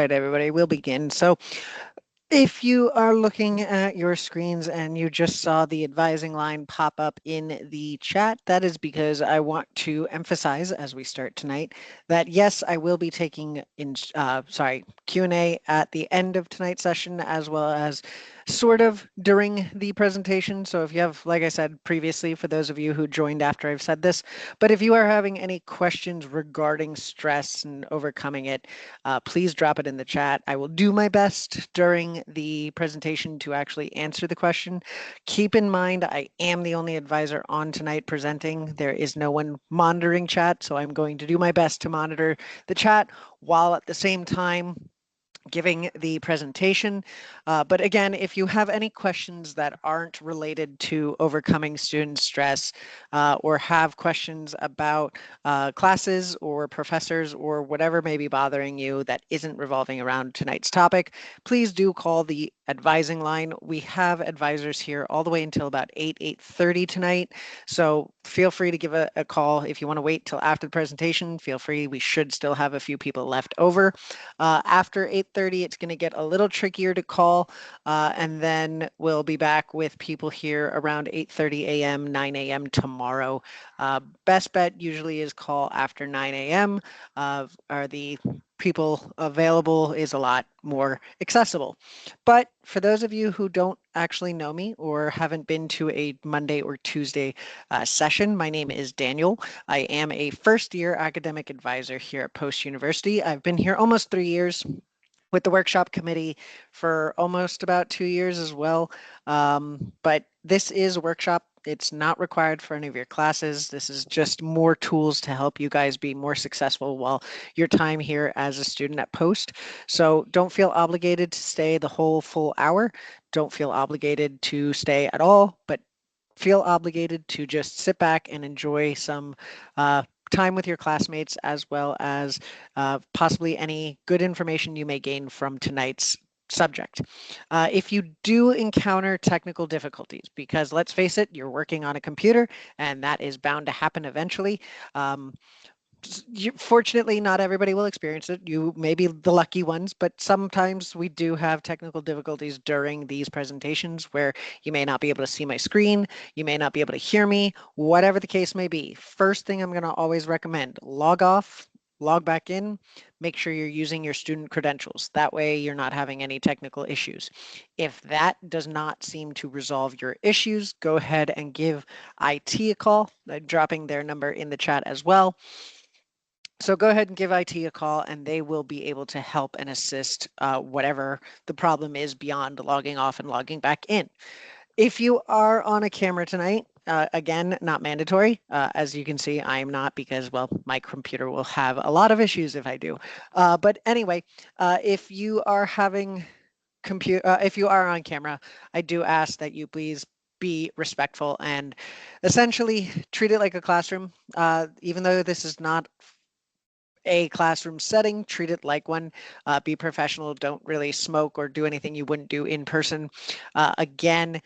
right, everybody, we'll begin. So if you are looking at your screens and you just saw the advising line pop up in the chat, that is because I want to emphasize as we start tonight that yes, I will be taking Q&A at the end of tonight's session as well as sort of during the presentation. So if you have, like I said previously, for those of you who joined after I've said this, but if you are having any questions regarding stress and overcoming it, please drop it in the chat. I will do my best during the presentation to actually answer the question. Keep in mind, I am the only advisor on tonight presenting. There is no one monitoring chat, so I'm going to do my best to monitor the chat while at the same time giving the presentation. But again, if you have any questions that aren't related to overcoming student stress or have questions about classes or professors or whatever may be bothering you that isn't revolving around tonight's topic, please do call the advising line. We have advisors here all the way until about 8:30 tonight. So feel free to give a call. If you want to wait till after the presentation, feel free. We should still have a few people left over. After 8:30, it's going to get a little trickier to call, and then we'll be back with people here around 8:30 a.m., 9 a.m. tomorrow. Best bet usually is call after 9 a.m. Are the people available is a lot more accessible. But for those of you who don't actually know me or haven't been to a Monday or Tuesday session, my name is Daniel. I am a first-year academic advisor here at Post University. I've been here almost 3 years with the workshop committee for almost about 2 years as well. But this is a workshop. It's not required for any of your classes. This is just more tools to help you guys be more successful while your time here as a student at Post. So don't feel obligated to stay the whole full hour. Don't feel obligated to stay at all, but feel obligated to just sit back and enjoy some time with your classmates as well as possibly any good information you may gain from tonight's subject. If you do encounter technical difficulties, because let's face it, you're working on a computer and that is bound to happen eventually. Fortunately, not everybody will experience it. You may be the lucky ones, but sometimes we do have technical difficulties during these presentations where you may not be able to see my screen, you may not be able to hear me, whatever the case may be. First thing I'm going to always recommend, log off, log back in, make sure you're using your student credentials. That way you're not having any technical issues. If that does not seem to resolve your issues, go ahead and give IT a call. I'm dropping their number in the chat as well. So go ahead and give IT a call and they will be able to help and assist whatever the problem is beyond logging off and logging back in. If you are on a camera tonight, again, not mandatory. As you can see, I am not because, well, my computer will have a lot of issues if I do. But anyway, if you are having if you are on camera, I do ask that you please be respectful and essentially treat it like a classroom. Even though this is not a classroom setting, treat it like one, be professional, don't really smoke or do anything you wouldn't do in person. Again,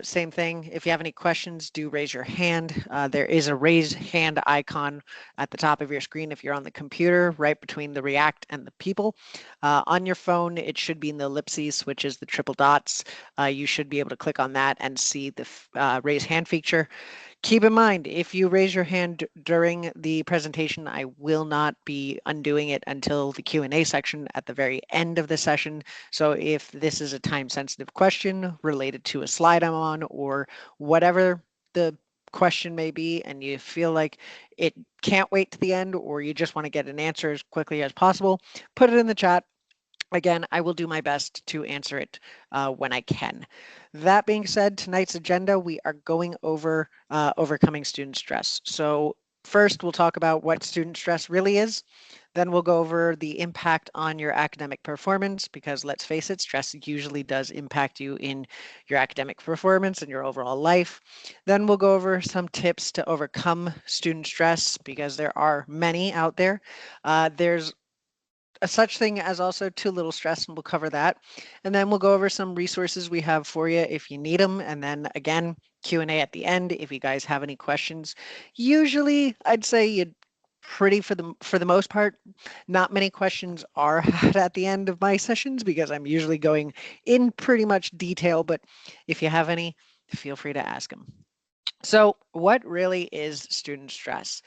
same thing, if you have any questions, do raise your hand. There is a raise hand icon at the top of your screen if you're on the computer, right between the React and the people. On your phone, it should be in the ellipses, which is the triple dots. You should be able to click on that and see the raise hand feature. Keep in mind, if you raise your hand during the presentation, I will not be undoing it until the Q&A section at the very end of the session. So if this is a time-sensitive question related to a slide I'm on or whatever the question may be, and you feel like it can't wait to the end or you just want to get an answer as quickly as possible, put it in the chat. Again, I will do my best to answer it when I can. That being said, tonight's agenda, we are going over overcoming student stress. So first, we'll talk about what student stress really is. Then we'll go over the impact on your academic performance, because let's face it, stress usually does impact you in your academic performance and your overall life. Then we'll go over some tips to overcome student stress, because there are many out there. There's a such thing as also too little stress, and we'll cover that. And then we'll go over some resources we have for you if you need them. And then again, Q&A at the end if you guys have any questions. Usually I'd say you pretty for the most part. Not many questions are had at the end of my sessions because I'm usually going in pretty much detail, but if you have any, feel free to ask them. So what really is student stress?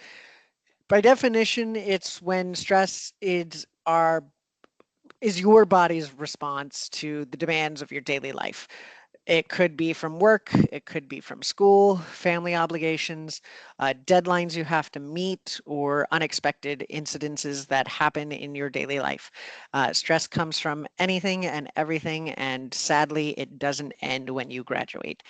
By definition, it's when stress is your body's response to the demands of your daily life. It could be from work, it could be from school, family obligations, deadlines you have to meet, or unexpected incidences that happen in your daily life. Stress comes from anything and everything, and sadly, it doesn't end when you graduate.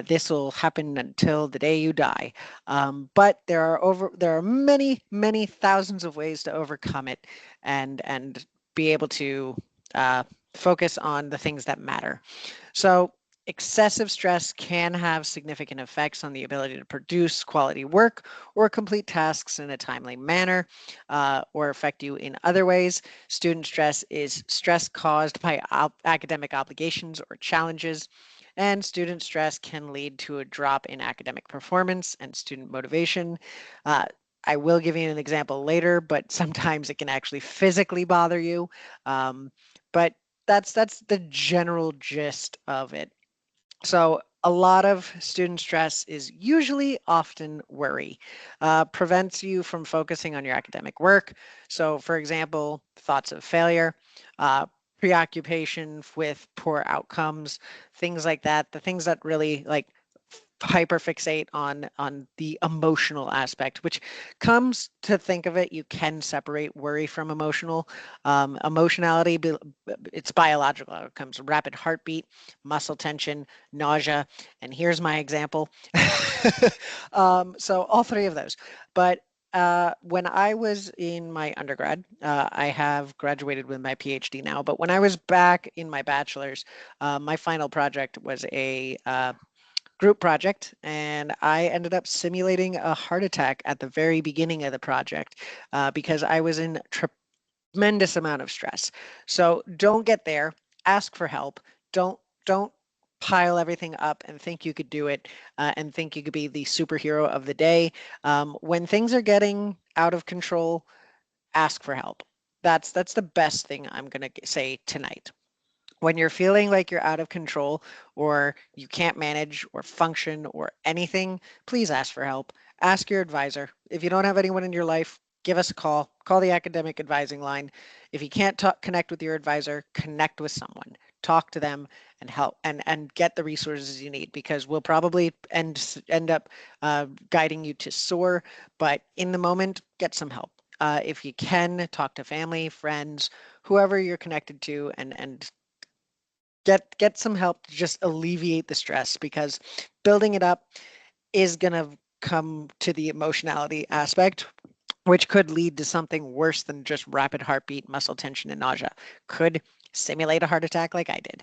This will happen until the day you die. But there are many, many thousands of ways to overcome it and be able to uh, focus on the things that matter. So excessive stress can have significant effects on the ability to produce quality work or complete tasks in a timely manner, or affect you in other ways. Student stress is stress caused by academic obligations or challenges, and student stress can lead to a drop in academic performance and student motivation. Uh, I will give you an example later, but sometimes it can actually physically bother you. But that's the general gist of it. So a lot of student stress is usually often worry, prevents you from focusing on your academic work. So for example, thoughts of failure, uh, preoccupation with poor outcomes, things like that, the things that really like hyperfixate on the emotional aspect, which comes to think of it, you can separate worry from emotional. Emotionality, it's biological outcomes, rapid heartbeat, muscle tension, nausea, and here's my example. So all three of those. But when I was in my undergrad, I have graduated with my PhD now, but when I was back in my bachelor's, my final project was a group project, and I ended up simulating a heart attack at the very beginning of the project because I was in tremendous amount of stress. So don't get there, ask for help. Don't pile everything up and think you could do it and think you could be the superhero of the day. When things are getting out of control, ask for help. That's the best thing I'm going to say tonight. When you're feeling like you're out of control or you can't manage or function or anything, please ask for help. Ask your advisor. If you don't have anyone in your life, give us a call. Call the academic advising line. If you can't connect with your advisor, connect with someone. Talk to them and help and get the resources you need, because we'll probably end up guiding you to SOAR, but in the moment, get some help. If you can, talk to family, friends, whoever you're connected to, and get some help to just alleviate the stress, because building it up is going to come to the emotionality aspect, which could lead to something worse than just rapid heartbeat, muscle tension, and nausea. Could simulate a heart attack like I did.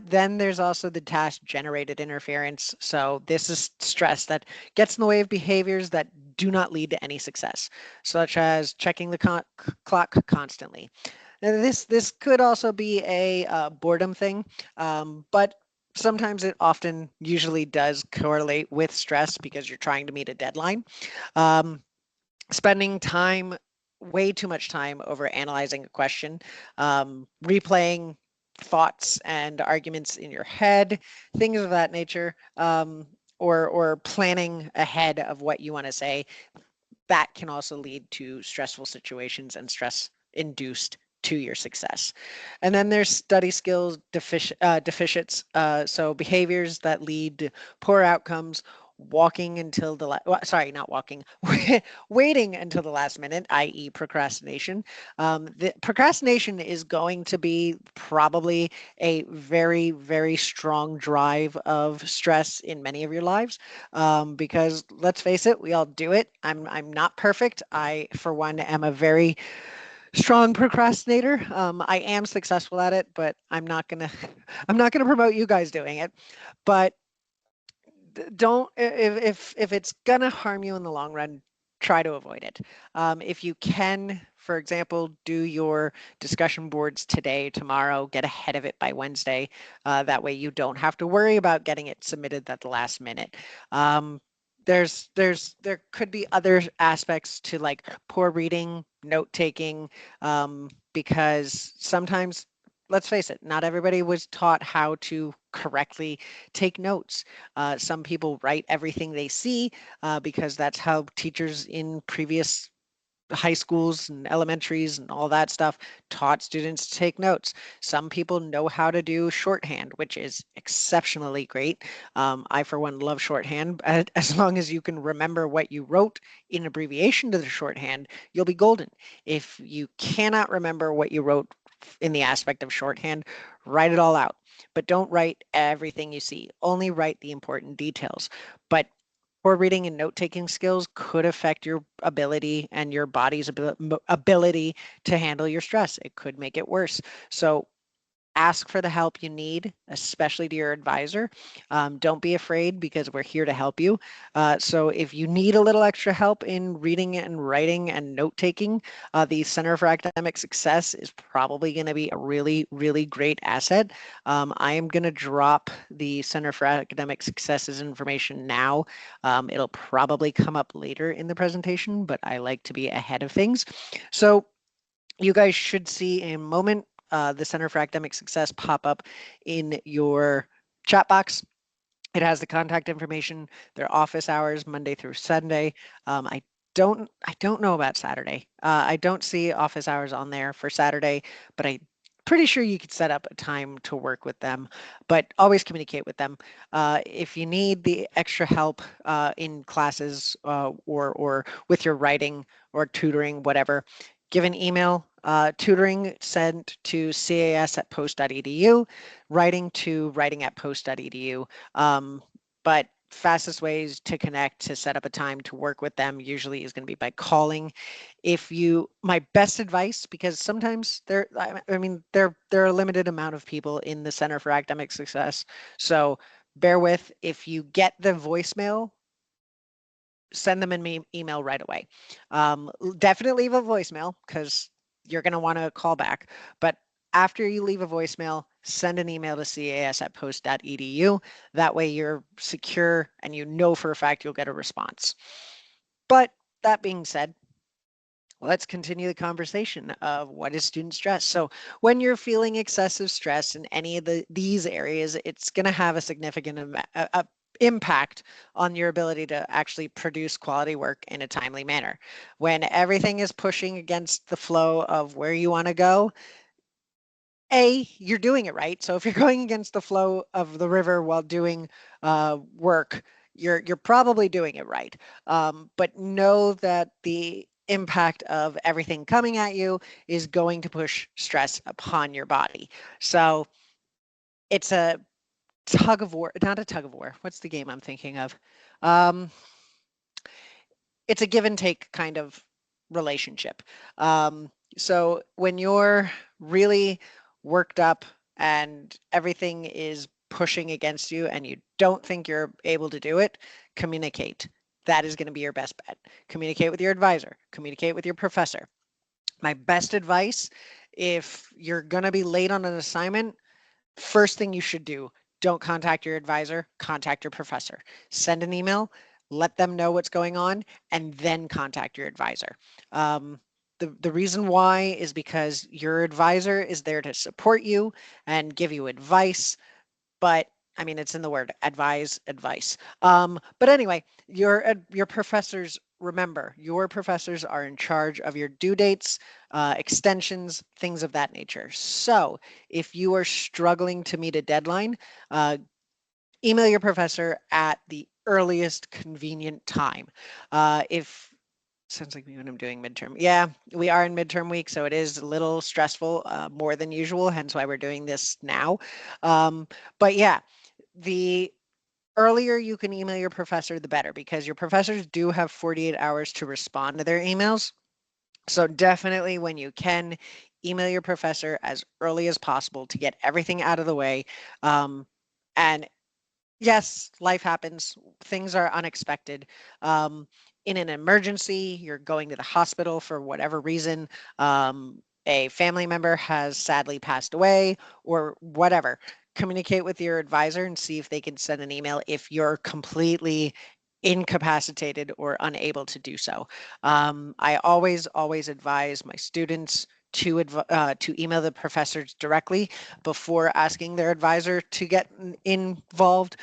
Then there's also the task generated interference. So this is stress that gets in the way of behaviors that do not lead to any success, such as checking the clock constantly. Now, this could also be a boredom thing, but sometimes it often usually does correlate with stress because you're trying to meet a deadline. Um, Spending time, way too much time over analyzing a question, replaying thoughts and arguments in your head, things of that nature, or planning ahead of what you want to say, that can also lead to stressful situations and stress induced to your success. And then there's study skills deficits, so behaviors that lead to poor outcomes, walking until the sorry, not walking, waiting until the last minute, i.e. procrastination. The procrastination is going to be probably a very, very strong drive of stress in many of your lives, because let's face it, we all do it. I'm not perfect. I, for one, am a very strong procrastinator. I am successful at it, but I'm not gonna I'm not gonna promote you guys doing it. But don't, if it's gonna harm you in the long run, try to avoid it. If you can, for example, do your discussion boards today, tomorrow, get ahead of it by Wednesday. That way you don't have to worry about getting it submitted at the last minute. there could be other aspects to like poor reading, note taking, because sometimes, let's face it, not everybody was taught how to correctly take notes. Some people write everything they see because that's how teachers in previous high schools and elementaries and all that stuff taught students to take notes. Some people know how to do shorthand, which is exceptionally great. I, for one, love shorthand. As long as you can remember what you wrote in abbreviation to the shorthand, you'll be golden. If you cannot remember what you wrote in the aspect of shorthand, write it all out. But don't write everything you see. Only write the important details. But poor reading and note-taking skills could affect your ability and your body's ability to handle your stress. It could make it worse. So ask for the help you need, especially to your advisor. Don't be afraid because we're here to help you. So if you need a little extra help in reading and writing and note-taking, the Center for Academic Success is probably going to be a really, really great asset. I am going to drop the Center for Academic Success's information now. It'll probably come up later in the presentation, but I like to be ahead of things. So you guys should see in a moment the Center for Academic Success pop up in your chat box. It has the contact information, their office hours, Monday through Sunday. I don't know about Saturday. I don't see office hours on there for Saturday, but I'm pretty sure you could set up a time to work with them, but always communicate with them. If you need the extra help in classes or with your writing or tutoring, whatever, give an email. Tutoring sent to cas@post.edu, writing to writing@post.edu. But fastest ways to connect, to set up a time to work with them usually is going to be by calling. My best advice, because sometimes there are a limited amount of people in the Center for Academic Success. So bear with, if you get the voicemail, send them an email right away. Definitely leave a voicemail because you're going to want to call back. But after you leave a voicemail, send an email to cas@post.edu. That way you're secure and you know for a fact you'll get a response. But that being said, let's continue the conversation of what is student stress. So when you're feeling excessive stress in any of these areas, it's going to have a significant impact on your ability to actually produce quality work in a timely manner. When everything is pushing against the flow of where you want to go, you're doing it right. So if you're going against the flow of the river while doing work, you're probably doing it right. But know that the impact of everything coming at you is going to push stress upon your body. So it's a tug of war, not a tug of war. What's the game I'm thinking of? It's a give and take kind of relationship. So when you're really worked up and everything is pushing against you and you don't think you're able to do it, communicate. That is going to be your best bet. Communicate with your advisor, communicate with your professor. My best advice, if you're going to be late on an assignment, first thing you should do, don't contact your advisor, contact your professor. Send an email, let them know what's going on, and then contact your advisor. The reason why is because your advisor is there to support you and give you advice, but I mean, it's in the word advise, advice. But anyway, your professors, remember, your professors are in charge of your due dates, extensions, things of that nature. So if you are struggling to meet a deadline, email your professor at the earliest convenient time. If sounds like me when I'm doing midterm. Yeah, we are in midterm week, so it is a little stressful, more than usual, hence why we're doing this now. But yeah, the earlier you can email your professor, the better, because your professors do have 48 hours to respond to their emails. So definitely when you can, email your professor as early as possible to get everything out of the way. And yes, life happens. Things are unexpected. In an emergency, you're going to the hospital for whatever reason. A family member has sadly passed away or whatever. Communicate with your advisor and see if they can send an email if you're completely incapacitated or unable to do so. I always advise my students to email the professors directly before asking their advisor to get involved,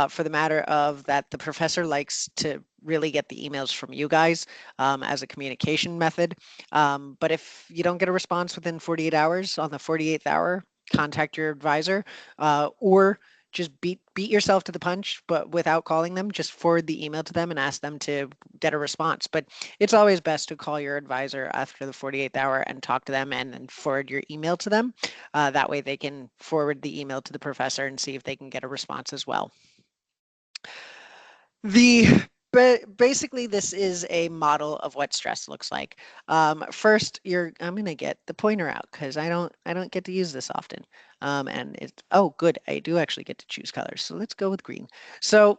for the matter of that the professor likes to really get the emails from you guys as a communication method. But if you don't get a response within 48 hours, on the 48th hour, contact your advisor, or just beat yourself to the punch, but without calling them, just forward the email to them and ask them to get a response. But it's always best to call your advisor after the 48th hour and talk to them and then forward your email to them. That way they can forward the email to the professor and see if they can get a response as well. Basically, this is a model of what stress looks like. First, I'm going to get the pointer out because I don't get to use this often. And it's, oh, good, I do actually get to choose colors. So let's go with green. So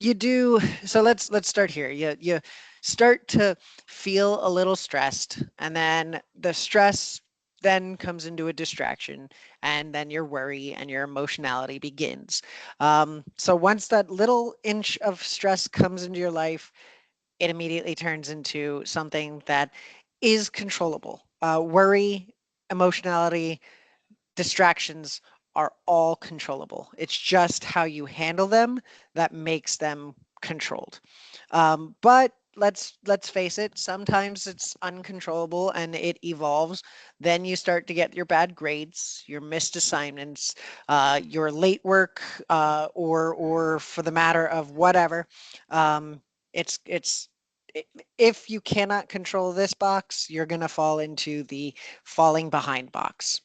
let's start here. You start to feel a little stressed, and then the stress then comes into a distraction, and then your worry and your emotionality begins. So once that little inch of stress comes into your life, it immediately turns into something that is controllable. Worry, emotionality, distractions are all controllable. It's just how you handle them that makes them controlled. But let's face it, sometimes it's uncontrollable and it evolves. Then you start to get your bad grades, your missed assignments, your late work, or for the matter of whatever. It's if you cannot control this box, you're going to fall into the falling behind box.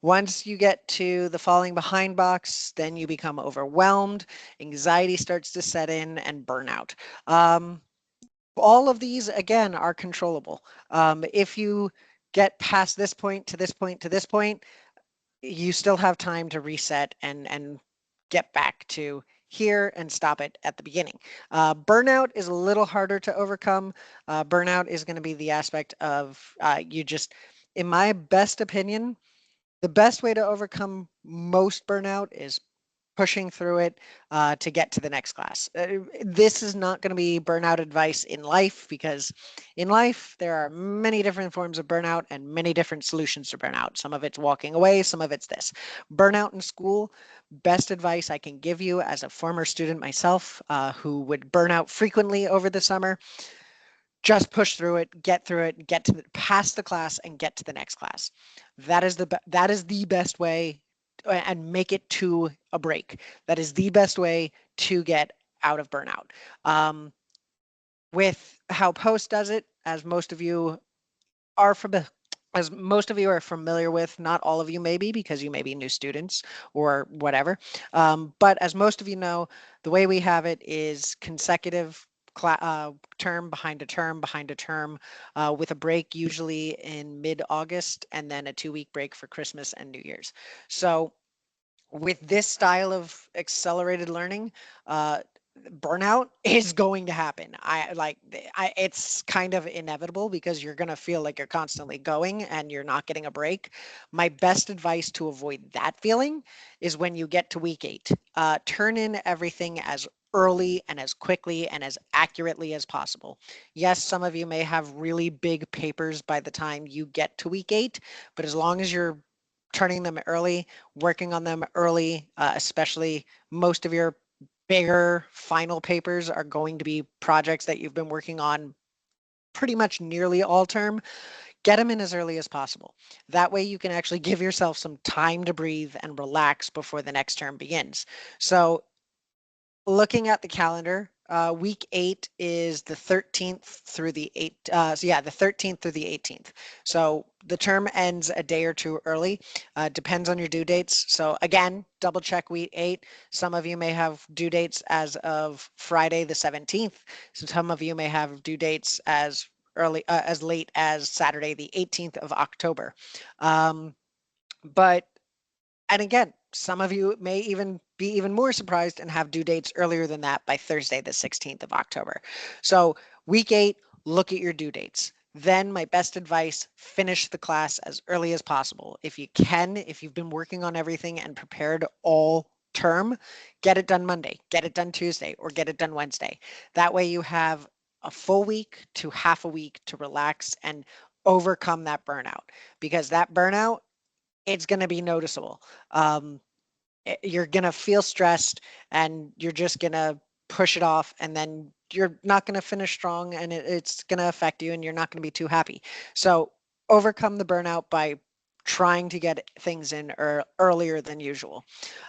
Once you get to the falling behind box, then you become overwhelmed, anxiety starts to set in, and burnout. All of these, again, are controllable. If you get past this point to this point to this point, you still have time to reset and get back to here and stop it at the beginning. Burnout is a little harder to overcome. Burnout is going to be the aspect of you just, in my best opinion, the best way to overcome most burnout is pushing through it to get to the next class. This is not going to be burnout advice in life, because in life there are many different forms of burnout and many different solutions to burnout. Some of it's walking away, some of it's this. Burnout in school, best advice I can give you as a former student myself who would burn out frequently over the summer: just push through it, get to past the class and get to the next class. That is the best way, and make it to a break. That is the best way to get out of burnout. With how Post does it, as most of you are familiar with, not all of you maybe, because you may be new students or whatever. But as most of you know, the way we have it is consecutive term behind a term behind a term, with a break usually in mid-August, and then a 2-week break for Christmas and New Year's. So with this style of accelerated learning, burnout is going to happen. It's kind of inevitable because you're going to feel like you're constantly going and you're not getting a break. My best advice to avoid that feeling is when you get to week 8, turn in everything as early and as quickly and as accurately as possible. Yes, some of you may have really big papers by the time you get to week 8, but as long as you're turning them early, working on them early, especially most of your bigger final papers are going to be projects that you've been working on pretty much nearly all term. Get them in as early as possible. That way you can actually give yourself some time to breathe and relax before the next term begins. So looking at the calendar, week 8 is the 13th through the 13th through the 18th. So the term ends a day or two early. Depends on your due dates. So again, double check week 8. Some of you may have due dates as of Friday the 17th. So some of you may have due dates as late as Saturday the 18th of October. But and again, some of you may even be even more surprised and have due dates earlier than that by Thursday, the 16th of October. So week 8, look at your due dates. Then my best advice, finish the class as early as possible. If you can, if you've been working on everything and prepared all term, get it done Monday, get it done Tuesday, or get it done Wednesday. That way you have a full week to half a week to relax and overcome that burnout, because that burnout, it's going to be noticeable. You're going to feel stressed and you're just going to push it off, and then you're not going to finish strong, and it's going to affect you and you're not going to be too happy. So overcome the burnout by trying to get things in earlier than usual.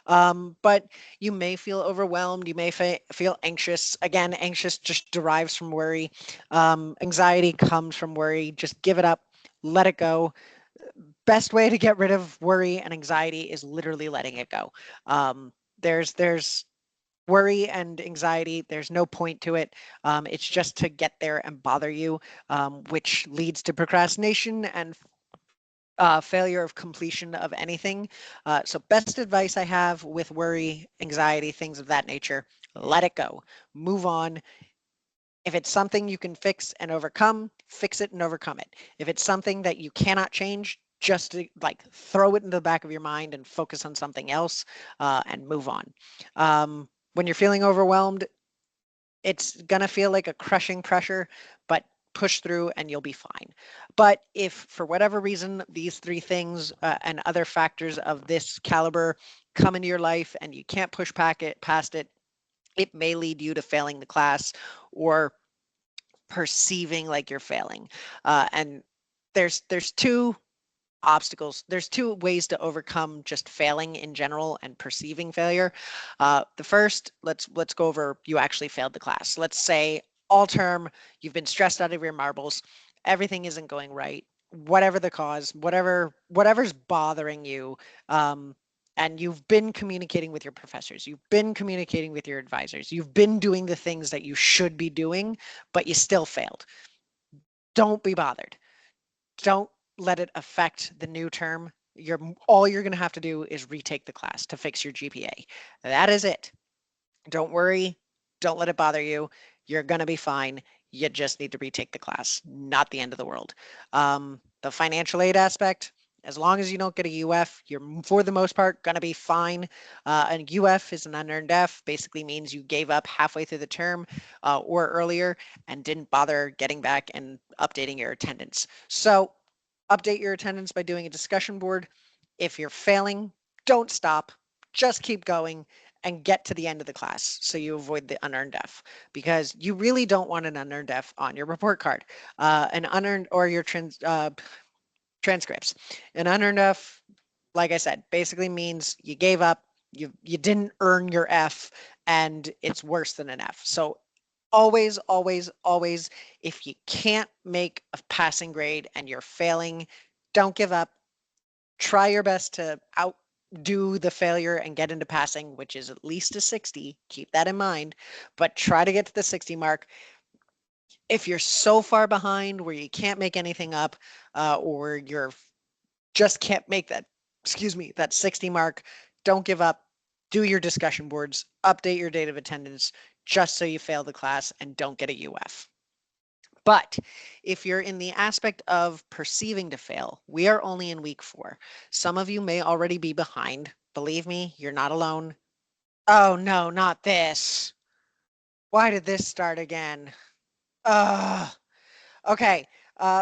But you may feel overwhelmed. You may feel anxious. Again, anxious just derives from worry. Anxiety comes from worry. Just give it up, let it go. Best way to get rid of worry and anxiety is literally letting it go. There's worry and anxiety. There's no point to it. It's just to get there and bother you, which leads to procrastination and failure of completion of anything. So best advice I have with worry, anxiety, things of that nature, let it go, move on. If it's something you can fix and overcome, fix it and overcome it. If it's something that you cannot change, just to, like, throw it in the back of your mind and focus on something else, and move on. When you're feeling overwhelmed, it's going to feel like a crushing pressure, but push through and you'll be fine. But if for whatever reason these three things and other factors of this caliber come into your life and you can't push past it, it may lead you to failing the class or perceiving like you're failing. And there's two obstacles. There's two ways to overcome just failing in general and perceiving failure. The first, let's go over, you actually failed the class. Let's say all term, you've been stressed out of your marbles, everything isn't going right, whatever the cause, whatever's bothering you, and you've been communicating with your professors, you've been communicating with your advisors, you've been doing the things that you should be doing, but you still failed. Don't be bothered. Don't let it affect the new term. All you're going to have to do is retake the class to fix your GPA. That is it. Don't worry. Don't let it bother you. You're going to be fine. You just need to retake the class. Not the end of the world. The financial aid aspect, as long as you don't get a UF, you're for the most part going to be fine. An UF is an unearned F, basically means you gave up halfway through the term or earlier and didn't bother getting back and updating your attendance. So update your attendance by doing a discussion board. If you're failing, don't stop. Just keep going and get to the end of the class so you avoid the unearned F, because you really don't want an unearned F on your report card. An unearned, or your transcripts. An unearned F, like I said, basically means you gave up, you didn't earn your F, and it's worse than an F. So always, always, always, if you can't make a passing grade and you're failing, don't give up. Try your best to outdo the failure and get into passing, which is at least a 60. Keep that in mind, but try to get to the 60 mark. If you're so far behind where you can't make anything up, or you're just can't make that, that 60 mark, don't give up. Do your discussion boards, update your date of attendance, just so you fail the class and don't get a UF. But if you're in the aspect of perceiving to fail, we are only in week 4. Some of you may already be behind. Believe me, you're not alone. Oh no, not this. Why did this start again? Okay.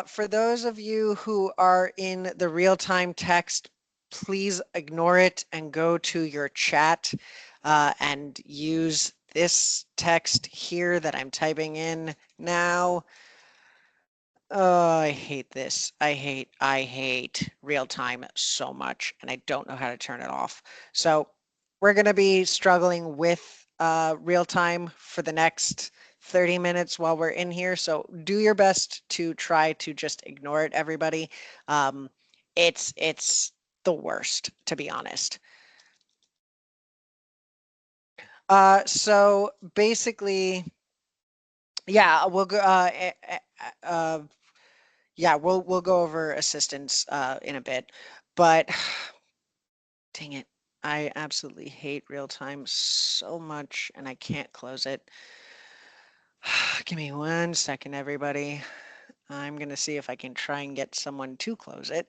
For those of you who are in the real-time text, please ignore it and go to your chat and use this text here that I'm typing in now. Oh, I hate this. I hate real time so much, and I don't know how to turn it off. So we're going to be struggling with real time for the next 30 minutes while we're in here. So do your best to try to just ignore it, everybody. It's the worst, to be honest. So basically, yeah, we'll go. Yeah, we'll go over assistance in a bit, but dang it, I absolutely hate real time so much, and I can't close it. Give me 1 second, everybody. I'm gonna see if I can try and get someone to close it.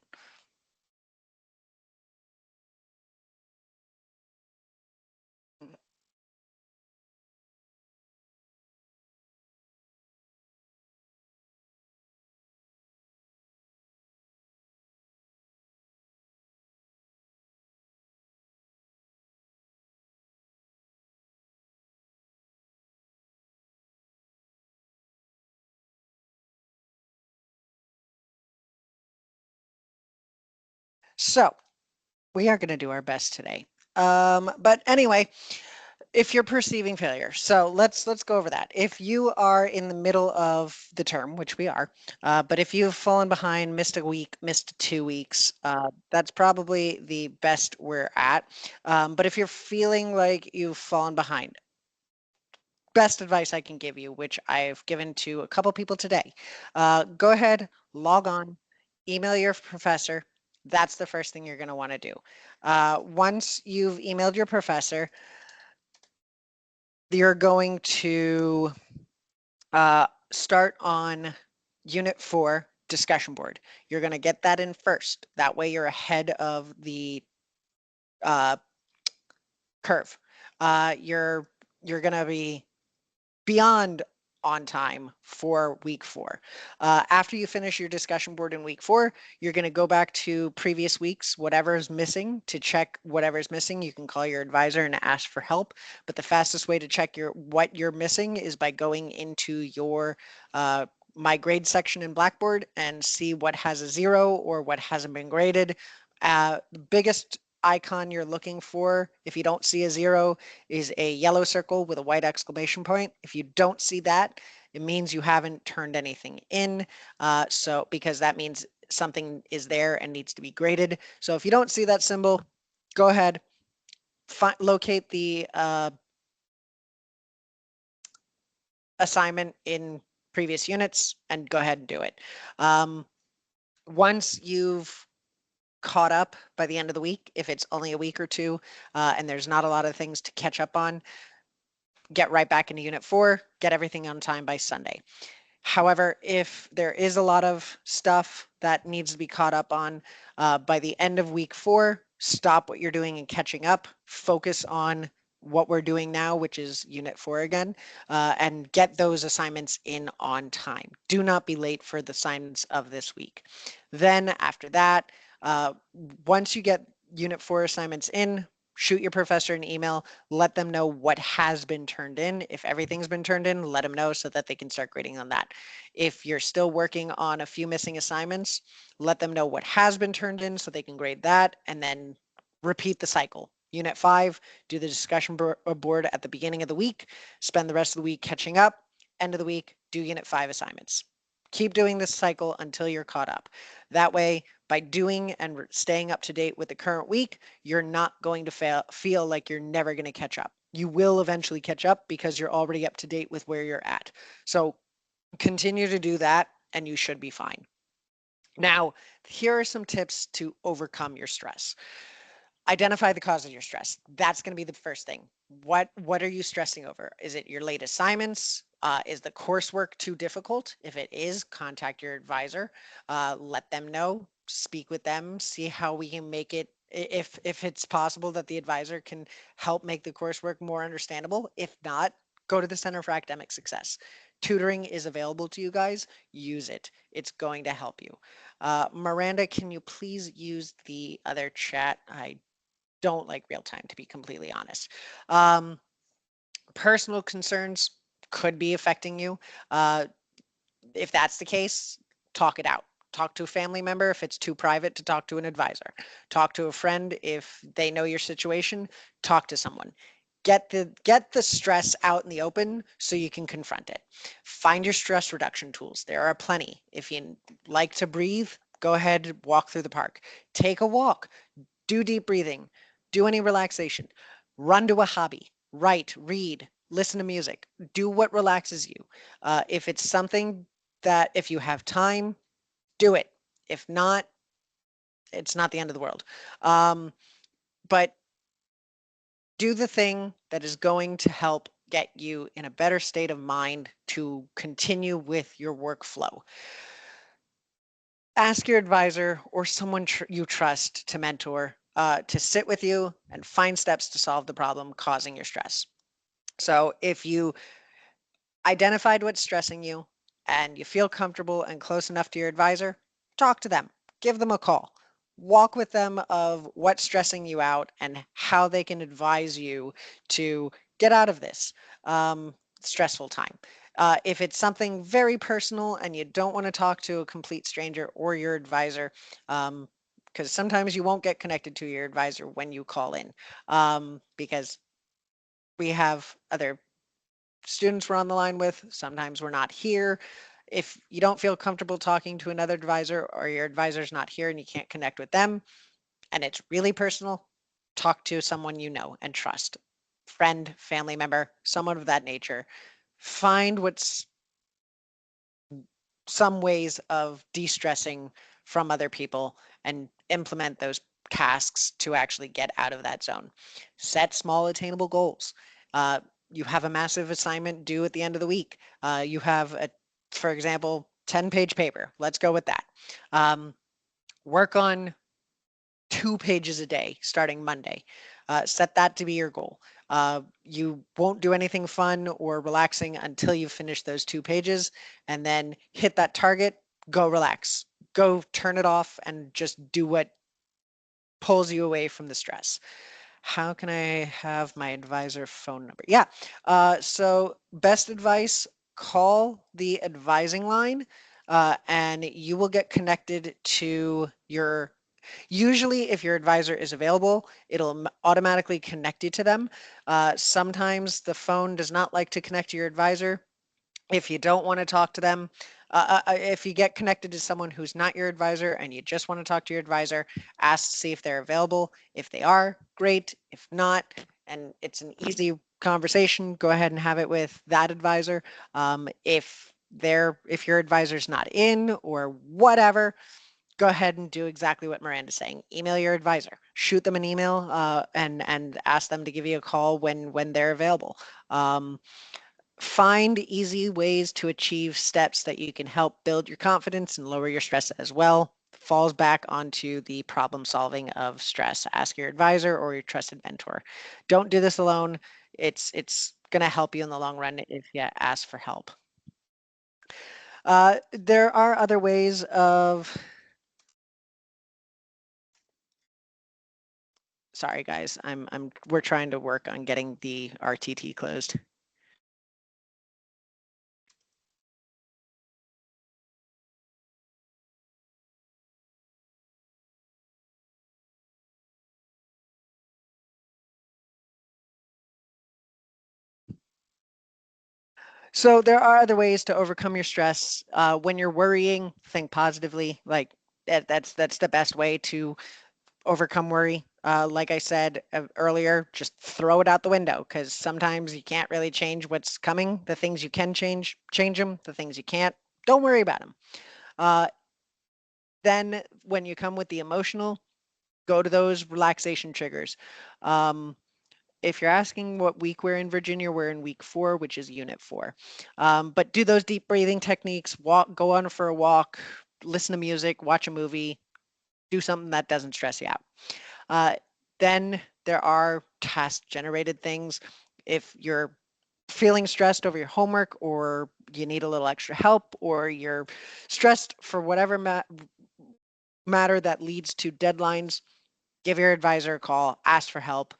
So we are going to do our best today. But anyway, if you're perceiving failure, so let's go over that. If you are in the middle of the term, which we are, but if you've fallen behind, missed a week, missed 2 weeks, that's probably the best we're at. But if you're feeling like you've fallen behind, best advice I can give you, which I've given to a couple people today, go ahead, log on, email your professor. That's the first thing you're going to want to do. Once you've emailed your professor, you're going to start on Unit 4 discussion board. You're going to get that in first. That way you're ahead of the uh, curve. You're going to be beyond on time for week 4. After you finish your discussion board in week 4, you're going to go back to previous weeks, whatever is missing, to check whatever is missing. You can call your advisor and ask for help, but the fastest way to check what you're missing is by going into your my grade section in Blackboard and see what has a 0 or what hasn't been graded. The biggest icon you're looking for, if you don't see a 0, is a yellow circle with a white exclamation point. If you don't see that, it means you haven't turned anything in. So because that means something is there and needs to be graded. So if you don't see that symbol, go ahead, locate the assignment in previous units and go ahead and do it. Once you've caught up by the end of the week, if it's only a week or two and there's not a lot of things to catch up on, get right back into Unit 4, get everything on time by Sunday. However, if there is a lot of stuff that needs to be caught up on by the end of week 4, stop what you're doing and catching up, focus on what we're doing now, which is Unit 4 again, and get those assignments in on time. Do not be late for the assignments of this week. Then after that, once you get Unit 4 assignments in, shoot your professor an email, let them know what has been turned in. If everything's been turned in, let them know so that they can start grading on that. If you're still working on a few missing assignments, let them know what has been turned in so they can grade that, and then repeat the cycle. Unit 5, do the discussion board at the beginning of the week, spend the rest of the week catching up, end of the week, do Unit 5 assignments. Keep doing this cycle until you're caught up. That way, by doing and staying up to date with the current week, you're not going to feel like you're never going to catch up. You will eventually catch up because you're already up to date with where you're at. So continue to do that and you should be fine. Now, here are some tips to overcome your stress. Identify the cause of your stress. That's going to be the first thing. What are you stressing over? Is it your late assignments? Is the coursework too difficult? If it is, contact your advisor. Let them know. Speak with them. See how we can make it. If it's possible that the advisor can help make the coursework more understandable. If not, go to the Center for Academic Success. Tutoring is available to you guys. Use it. It's going to help you. Miranda, can you please use the other chat? I don't like real time, to be completely honest. Personal concerns could be affecting you. If that's the case, talk it out. Talk to a family member if it's too private to talk to an advisor. Talk to a friend if they know your situation. Talk to someone. Get the stress out in the open so you can confront it. Find your stress reduction tools. There are plenty. If you like to breathe, go ahead, walk through the park. Take a walk. Do deep breathing. Do any relaxation. Run to a hobby. Write, read, listen to music. Do what relaxes you. If it's something that if you have time, do it. If not, it's not the end of the world. But do the thing that is going to help get you in a better state of mind to continue with your workflow. Ask your advisor or someone you trust to mentor to sit with you and find steps to solve the problem causing your stress. So if you identified what's stressing you and you feel comfortable and close enough to your advisor, talk to them, give them a call, walk with them of what's stressing you out and how they can advise you to get out of this stressful time. If it's something very personal and you don't want to talk to a complete stranger or your advisor, because sometimes you won't get connected to your advisor when you call in, because we have other students we're on the line with. Sometimes we're not here. If you don't feel comfortable talking to another advisor, or your advisor's not here and you can't connect with them, and it's really personal, talk to someone you know and trust. Friend, family member, someone of that nature. Find what's some ways of de-stressing from other people and implement those tasks to actually get out of that zone. Set small attainable goals. You have a massive assignment due at the end of the week. You have a, for example, 10-page paper. Let's go with that. Work on 2 pages a day starting Monday. Set that to be your goal. You won't do anything fun or relaxing until you finish those 2 pages, and then hit that target, go relax, go turn it off and just do what pulls you away from the stress. How can I have my advisor phone number? Yeah. So best advice, call the advising line, and you will get connected to your, usually if your advisor is available, it'll automatically connect you to them. Sometimes the phone does not like to connect to your advisor. If you don't want to talk to them, if you get connected to someone who's not your advisor and you just want to talk to your advisor, ask to see if they're available. If they are, great. If not, and it's an easy conversation, go ahead and have it with that advisor. If your advisor's not in or whatever, go ahead and do exactly what Miranda's saying. Email your advisor, shoot them an email, and ask them to give you a call when they're available. Find easy ways to achieve steps that you can help build your confidence and lower your stress as well. Falls back onto the problem solving of stress. Ask your advisor or your trusted mentor. Don't do this alone. It's going to help you in the long run if you ask for help. There are other ways of, sorry guys, we're trying to work on getting the RTT closed. So there are other ways to overcome your stress. When you're worrying, think positively. Like that's the best way to overcome worry. Like I said earlier, just throw it out the window, because sometimes you can't really change what's coming. The things you can change them. The things you can't, don't worry about them. Then when you come with the emotional, go to those relaxation triggers. If you're asking what week we're in, Virginia, we're in week 4, which is unit 4. But do those deep breathing techniques, go on for a walk, listen to music, watch a movie, do something that doesn't stress you out. Then there are task generated things. If you're feeling stressed over your homework, or you need a little extra help, or you're stressed for whatever matter that leads to deadlines, give your advisor a call, ask for help.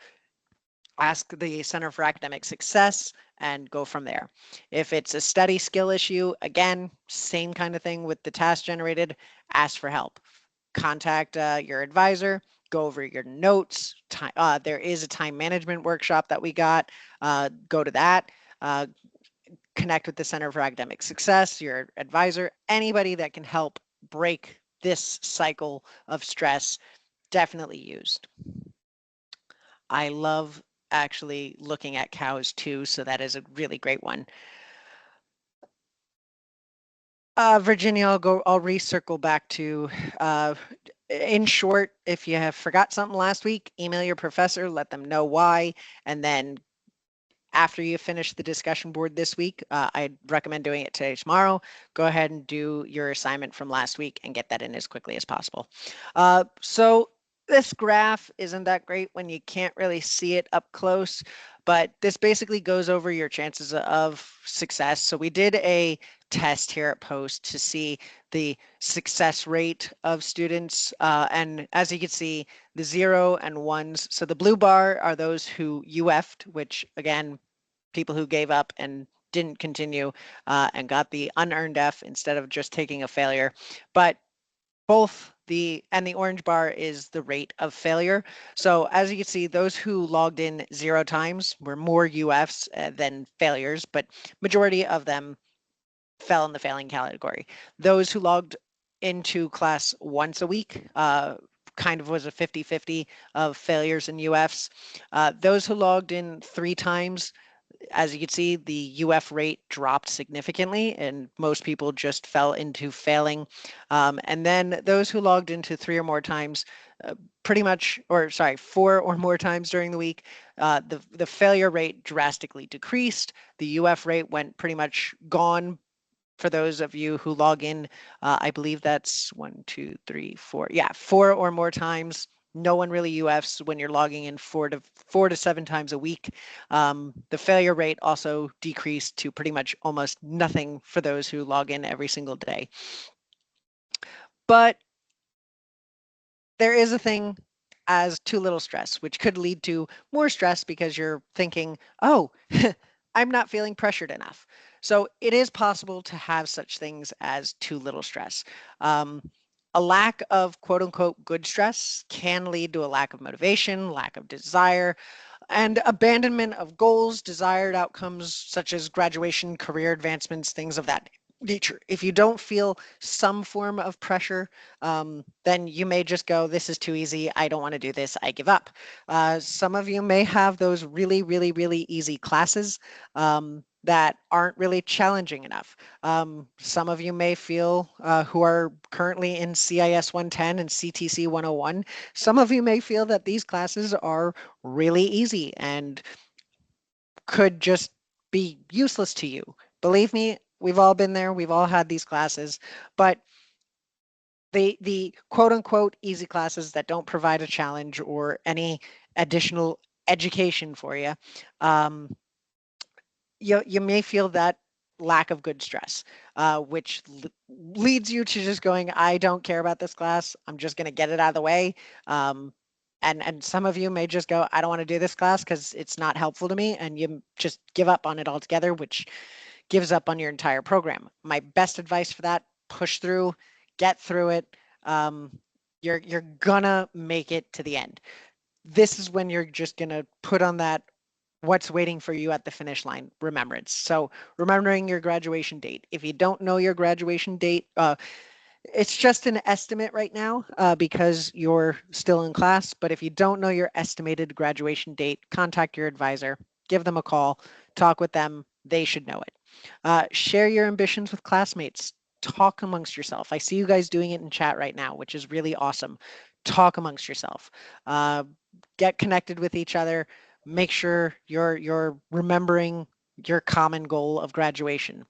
Ask the Center for Academic Success and go from there. If it's a study skill issue, again, same kind of thing with the task generated, ask for help. Contact your advisor, go over your notes. There is a time management workshop that we got. Go to that. Connect with the Center for Academic Success, your advisor, anybody that can help break this cycle of stress, definitely used. I love actually looking at cows too, so that is a really great one. Virginia, I'll recircle back to, in short, if you have forgot something last week, email your professor, let them know why, and then after you finish the discussion board this week, I'd recommend doing it today, tomorrow. Go ahead and do your assignment from last week and get that in as quickly as possible. So this graph isn't that great when you can't really see it up close, but this basically goes over your chances of success. So we did a test here at Post to see the success rate of students. And as you can see, the 0 and 1s. So the blue bar are those who UF'd, which again, people who gave up and didn't continue and got the unearned F instead of just taking a failure. But both and the orange bar is the rate of failure. So as you can see, those who logged in 0 times were more UFs than failures, but majority of them fell in the failing category. Those who logged into class once a week kind of was a 50-50 of failures and UFs. Those who logged in 3 times, as you can see, the UF rate dropped significantly, and most people just fell into failing. And then those who logged into 3 or more times, pretty much, or sorry, 4 or more times during the week, the failure rate drastically decreased. The UF rate went pretty much gone. For those of you who log in, I believe that's 1, 2, 3, 4. Yeah, 4 or more times. No one really UFs when you're logging in 4 to 7 times a week. The failure rate also decreased to pretty much almost nothing for those who log in every single day. But there is a thing as too little stress, which could lead to more stress because you're thinking, oh, I'm not feeling pressured enough. So it is possible to have such things as too little stress. A lack of quote unquote good stress can lead to a lack of motivation, lack of desire, and abandonment of goals, desired outcomes such as graduation, career advancements, things of that nature. If you don't feel some form of pressure, then you may just go, this is too easy. I don't want to do this. I give up. Some of you may have those really, really, really easy classes that aren't really challenging enough. Some of you may feel who are currently in CIS 110 and CTC 101. Some of you may feel that these classes are really easy and could just be useless to you. Believe me, we've all been there. We've all had these classes, but the quote unquote easy classes that don't provide a challenge or any additional education for you, you may feel that lack of good stress, which leads you to just going, I don't care about this class. I'm just going to get it out of the way. And some of you may just go, I don't want to do this class because it's not helpful to me, and you just give up on it altogether, which gives up on your entire program. My best advice for that: push through, get through it. You're gonna make it to the end. This is when you're just gonna put on that what's waiting for you at the finish line remembrance. So remembering your graduation date. If you don't know your graduation date, it's just an estimate right now because you're still in class. But if you don't know your estimated graduation date, contact your advisor, give them a call, talk with them. They should know it. Share your ambitions with classmates. Talk amongst yourself. I see you guys doing it in chat right now, which is really awesome. Talk amongst yourself. Get connected with each other. Make sure you're remembering your common goal of graduation.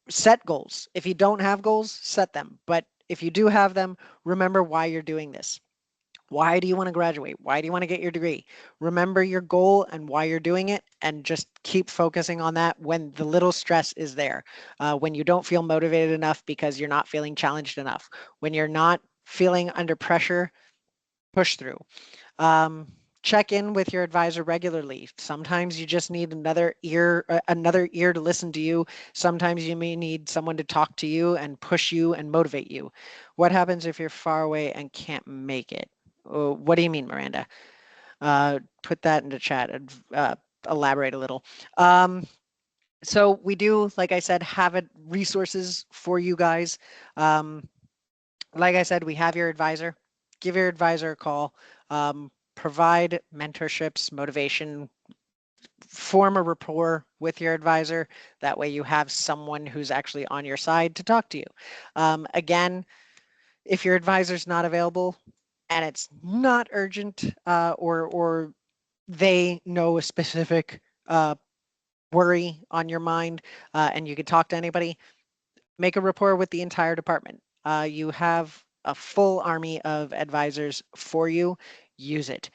Set goals. If you don't have goals, set them. But if you do have them, remember why you're doing this. Why do you want to graduate? Why do you want to get your degree? Remember your goal and why you're doing it, and just keep focusing on that when the little stress is there. When you don't feel motivated enough because you're not feeling challenged enough. When you're not feeling under pressure, push through. Um, check in with your advisor regularly. Sometimes you just need another ear to listen to you. Sometimes you may need someone to talk to you and push you and motivate you. What happens if you're far away and can't make it? Oh, what do you mean, Miranda? Put that into chat and elaborate a little. So we do, like I said, have resources for you guys. Like I said, we have your advisor. Give your advisor a call. Provide mentorships, motivation, form a rapport with your advisor. That way you have someone who's actually on your side to talk to you. Again, if your advisor's not available and it's not urgent or they know a specific worry on your mind and you can talk to anybody, make a rapport with the entire department. You have a full army of advisors for you. Use it.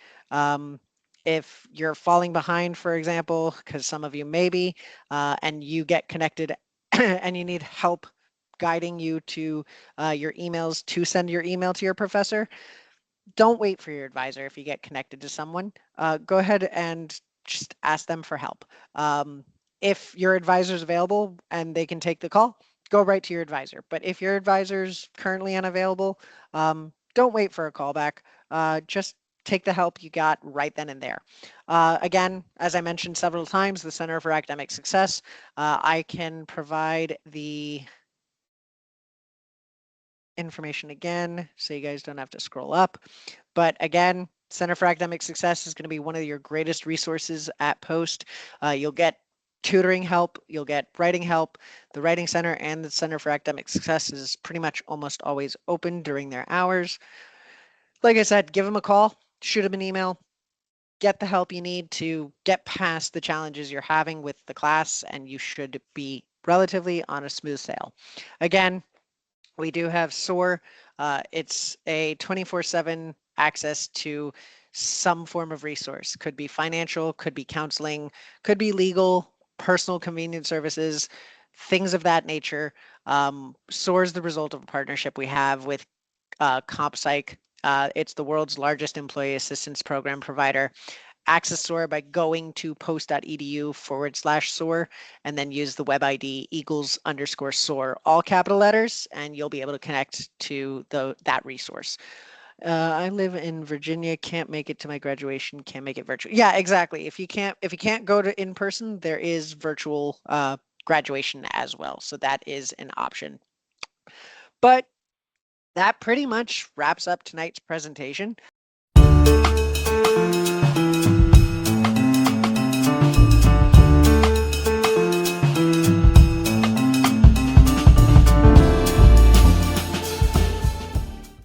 If you're falling behind, for example, because some of you may be, and you get connected and you need help guiding you to your emails to send your email to your professor, don't wait for your advisor if you get connected to someone. Go ahead and just ask them for help. If your advisor is available and they can take the call, go right to your advisor. But if your advisor's currently unavailable, don't wait for a callback. Just take the help you got right then and there. Again, as I mentioned several times, the Center for Academic Success, I can provide the information again so you guys don't have to scroll up. But again, Center for Academic Success is going to be one of your greatest resources at Post. You'll get tutoring help, you'll get writing help. The Writing Center and the Center for Academic Success is pretty much almost always open during their hours. Like I said, give them a call, shoot them an email, get the help you need to get past the challenges you're having with the class, and you should be relatively on a smooth sail. Again, we do have SOAR. It's a 24/7 access to some form of resource. Could be financial, could be counseling, could be legal, personal convenience services, things of that nature. SOAR is the result of a partnership we have with CompPsych. It's the world's largest employee assistance program provider. Access SOAR by going to post.edu/SOAR and then use the web ID Eagles_SOAR, all capital letters, and you'll be able to connect to that resource. I live in Virginia, can't make it to my graduation, can't make it virtual. Yeah, exactly. If you can't go to in person, there is virtual graduation as well. So that is an option. But that pretty much wraps up tonight's presentation.